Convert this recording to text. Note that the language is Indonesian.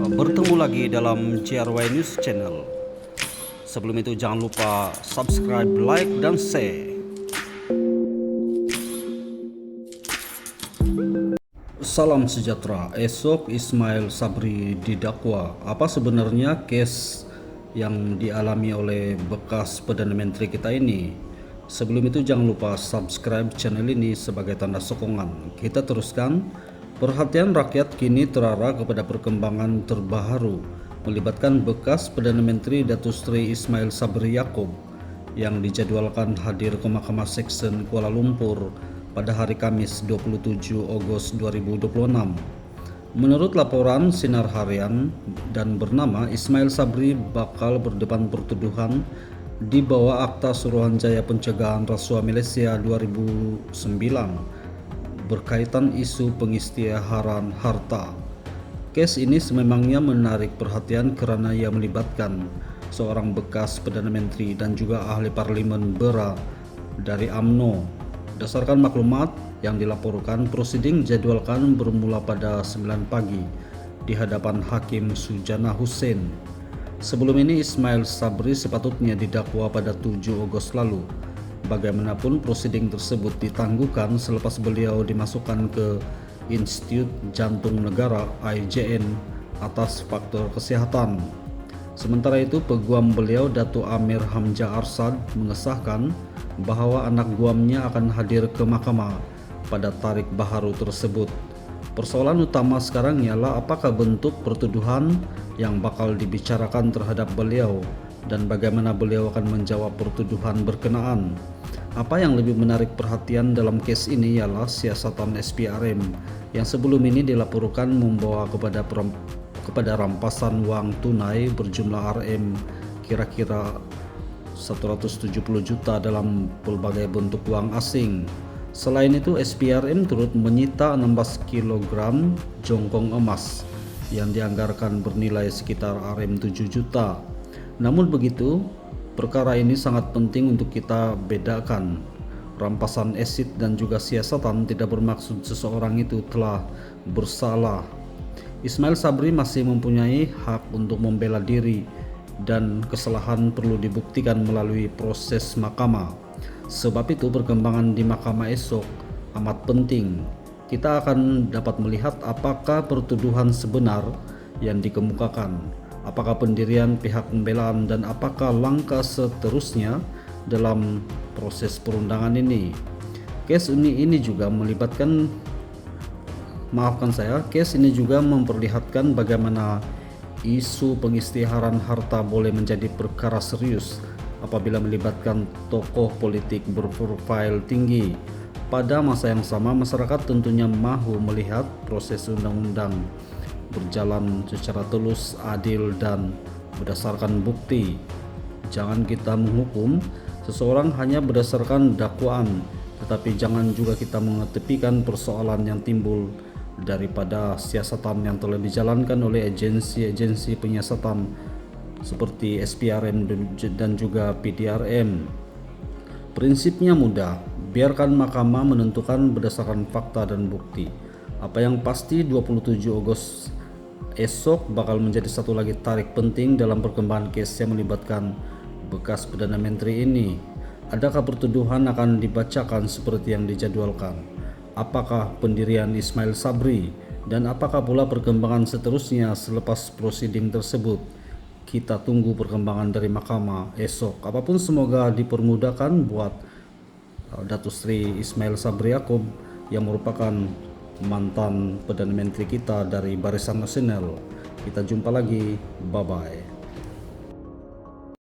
Bertemu lagi dalam JRY News Channel. Sebelum itu jangan lupa subscribe, like, dan share. Salam sejahtera. Esok Ismail Sabri didakwa. Apa sebenarnya case yang dialami oleh bekas Perdana Menteri kita ini? Sebelum itu jangan lupa subscribe channel ini sebagai tanda sokongan. Kita teruskan. Perhatian rakyat kini terarah kepada perkembangan terbaru melibatkan bekas Perdana Menteri Datuk Seri Ismail Sabri Yaakob yang dijadwalkan hadir ke Mahkamah Seksyen Kuala Lumpur pada hari Kamis 27 Ogos 2026. Menurut laporan Sinar Harian dan bernama, Ismail Sabri bakal berdepan pertuduhan di bawah Akta Suruhanjaya Pencegahan Rasuah Malaysia 2009 berkaitan isu pengisytiharan harta. Kes ini sememangnya menarik perhatian karena ia melibatkan seorang bekas Perdana Menteri dan juga ahli parlimen BERA dari UMNO. Berdasarkan maklumat yang dilaporkan, prosiding jadwalkan bermula pada 9 pagi di hadapan Hakim Sujana Hussein. Sebelum ini Ismail Sabri sepatutnya didakwa pada 7 Ogos lalu. Bagaimanapun prosiding tersebut ditangguhkan selepas beliau dimasukkan ke Institut Jantung Negara IJN atas faktor kesehatan. Sementara itu, peguam beliau Datuk Amir Hamzah Arsad mengesahkan bahwa anak guamnya akan hadir ke mahkamah pada tarikh baharu tersebut. Persoalan utama sekarang ialah apakah bentuk pertuduhan yang bakal dibicarakan terhadap beliau dan bagaimana beliau akan menjawab pertuduhan berkenaan. Apa yang lebih menarik perhatian dalam kes ini ialah siasatan SPRM yang sebelum ini dilaporkan membawa kepada rampasan wang tunai berjumlah RM kira-kira 170 juta dalam pelbagai bentuk wang asing. Selain itu, SPRM turut menyita 16 kg jongkong emas yang dianggarkan bernilai sekitar RM 7 juta. Namun begitu, perkara ini sangat penting untuk kita bedakan. Rampasan aset dan juga siasatan tidak bermaksud seseorang itu telah bersalah. Ismail Sabri masih mempunyai hak untuk membela diri dan kesalahan perlu dibuktikan melalui proses mahkamah. Sebab itu perkembangan di mahkamah esok amat penting. Kita akan dapat melihat apakah pertuduhan sebenar yang dikemukakan, apakah pendirian pihak pembelaan, dan apakah langkah seterusnya dalam proses perundangan ini. Kes ini juga memperlihatkan bagaimana isu pengisytiharan harta boleh menjadi perkara serius apabila melibatkan tokoh politik berprofil tinggi. Pada masa yang sama, masyarakat tentunya mahu melihat proses undang-undang berjalan secara tulus, adil, dan berdasarkan bukti. Jangan kita menghukum seseorang hanya berdasarkan dakwaan, tetapi jangan juga kita mengetepikan persoalan yang timbul daripada siasatan yang telah dijalankan oleh agensi-agensi penyiasatan seperti SPRM dan juga PDRM. Prinsipnya mudah, biarkan mahkamah menentukan berdasarkan fakta dan bukti. Apa yang pasti 27 Ogos esok bakal menjadi satu lagi tarik penting dalam perkembangan kes yang melibatkan bekas Perdana Menteri ini. Adakah pertuduhan akan dibacakan seperti yang dijadwalkan? Apakah pendirian Ismail Sabri? Dan apakah pula perkembangan seterusnya selepas prosiding tersebut? Kita tunggu perkembangan dari mahkamah esok. Apapun semoga dipermudahkan buat Datuk Seri Ismail Sabri Yaakob yang merupakan mantan Perdana Menteri kita dari Barisan Nasional. Kita jumpa lagi, bye bye.